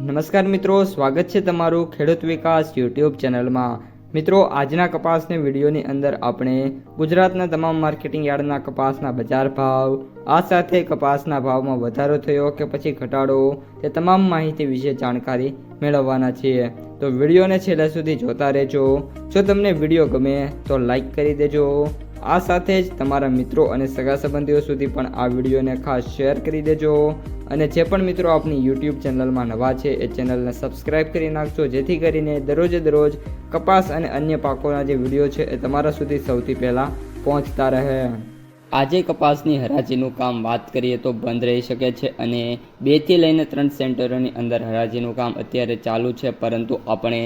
નમસ્કાર મિત્રો, સ્વાગત છે તમારું ખેડૂત વિકાસ યુટ્યુબ ચેનલમાં। મિત્રો, આજના કપાસની વિડીયોની અંદર આપણે ગુજરાતના તમામ માર્કેટિંગ યાર્ડના કપાસના બજાર ભાવ, આ સાથે કપાસના ભાવમાં વધારો થયો કે પછી ઘટાડો, તે તમામ માહિતી વિશે જાણકારી મેળવવાના છીએ। તો વિડીયોને છેલ્લે સુધી જોતા રહેજો। જો તમને વિડીયો ગમે તો લાઈક કરી દેજો। આ સાથે જ તમારા મિત્રો અને સગા સંબંધીઓ સુધી પણ આ વિડીયોને ખાસ શેર કરી દેજો। અને જે પણ મિત્રો આપણી યુટ્યુબ ચેનલમાં નવા છે એ ચેનલને સબસ્ક્રાઈબ કરી નાખજો, જેથી કરીને દરરોજ કપાસ અને અન્ય પાકોના જે વિડીયો છે એ તમારા સુધી સૌથી પહેલાં પહોંચતા રહે। આજે કપાસની હરાજીનું કામ વાત કરીએ તો બંધ રહી શકે છે અને 2 થી લઈને 3 સેન્ટરોની અંદર હરાજીનું કામ અત્યારે ચાલુ છે, પરંતુ આપણે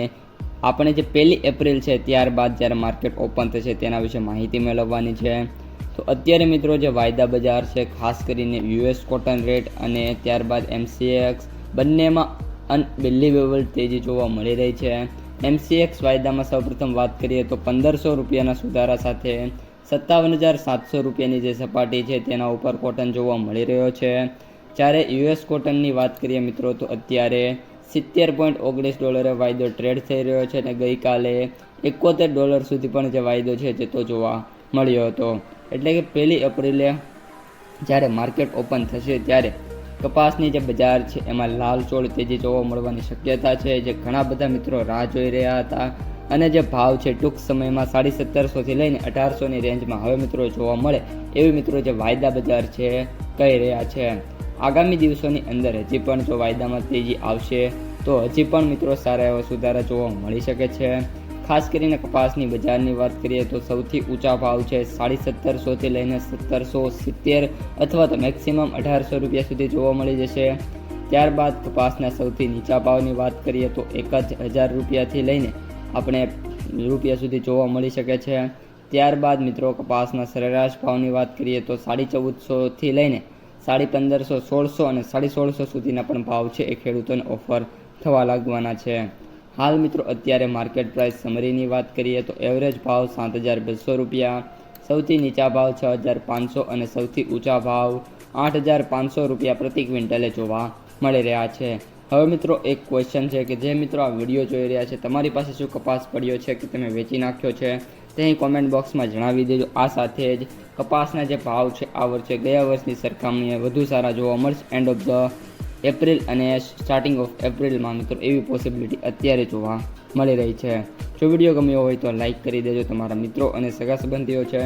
જે 1 એપ્રિલ છે ત્યારબાદ જ્યારે માર્કેટ ઓપન થશે તેના વિશે માહિતી મેળવવાની છે। તો અત્યારે મિત્રો જે વાયદા બજાર છે, ખાસ કરીને યુએસ કોટન રેટ અને ત્યારબાદ MCX બંનેમાં અનબિલીવેબલ તેજી જોવા મળી રહી છે। MCX વાયદામાં સૌપ્રથમ વાત કરીએ તો 1500 રૂપિયાના સુધારા સાથે 57,700 રૂપિયાની જે સપાટી છે તેના ઉપર કોટન જોવા મળી રહ્યો છે। જ્યારે યુએસ કોટનની વાત કરીએ મિત્રો તો અત્યારે $70.19 વાયદો ટ્રેડ થઈ રહ્યો છે અને ગઈકાલે $71 સુધી પણ જે વાયદો છે તે તો જોવા મળ્યો હતો। એટલે કે 1 એપ્રિલે જ્યારે માર્કેટ ઓપન થશે ત્યારે કપાસની જે બજાર છે એમાં લાલચોળ તેજી જોવા મળવાની શક્યતા છે, જે ઘણા બધા મિત્રો રાહ જોઈ રહ્યા હતા। અને જે ભાવ છે ટૂંક સમયમાં 1750 થી લઈને 1800ની રેન્જમાં હવે મિત્રો જોવા મળે એવી મિત્રો જે વાયદા બજાર છે કહી રહ્યા છે। આગામી દિવસોની અંદર હજી પણ જો વાયદામાં તેજી આવશે તો હજી પણ મિત્રો સારા એવા સુધારા જોવા મળી શકે છે। ખાસ કરીને કપાસની બજારની વાત કરીએ તો સૌથી ઊંચા ભાવ છે 1750 થી લઈને 1770 અથવા તો મેક્સિમમ 1800 રૂપિયા સુધી જોવા મળી જશે। ત્યારબાદ કપાસના સૌથી નીચા ભાવની વાત કરીએ તો 1000 રૂપિયાથી લઈને આપણે રૂપિયા સુધી જોવા મળી શકે છે। ત્યારબાદ મિત્રો કપાસના સરેરાશ ભાવની વાત કરીએ તો 1450 થી લઈને 1550, 1600 અને 1650 સુધીના પણ ભાવ છે એ ખેડૂતોને ઓફર થવા લાગવાના છે। હાલ મિત્રો અત્યારે માર્કેટ પ્રાઇસ સમરીની વાત કરીએ તો એવરેજ ભાવ 7200 રૂપિયા, સૌથી નીચા ભાવ 6500 અને સૌથી ઊંચા ભાવ 8500 રૂપિયા પ્રતિ ક્વિન્ટલે જોવા મળી રહ્યા છે। હવે મિત્રો એક ક્વેશ્ચન છે કે જે મિત્રો આ વિડીયો જોઈ રહ્યા છે, તમારી પાસે શું કપાસ પડ્યો છે કે તમે વેચી નાખ્યો છે તે અહીં કોમેન્ટ બોક્સમાં જણાવી દેજો। આ સાથે જ કપાસના જે ભાવ છે આ વર્ષે ગયા વર્ષની સરખામણીએ વધુ સારા જોવા મળશે એન્ડ ઓફ ધ એપ્રિલ અને સ્ટાર્ટિંગ ઓફ એપ્રિલમાં મિત્રો એવી પોસિબિલિટી અત્યારે જોવા મળી રહી છે। જો વિડીયો ગમ્યો હોય તો લાઈક કરી દેજો, તમારા મિત્રો અને સગા સંબંધીઓ છે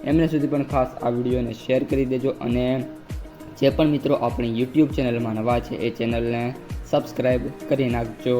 એમને સુધી પણ ખાસ આ વિડીયોને શેર કરી દેજો। અને જે પણ મિત્રો આપણી યુટ્યુબ ચેનલમાં નવા છે એ ચેનલને સબસ્ક્રાઈબ કરી નાખજો।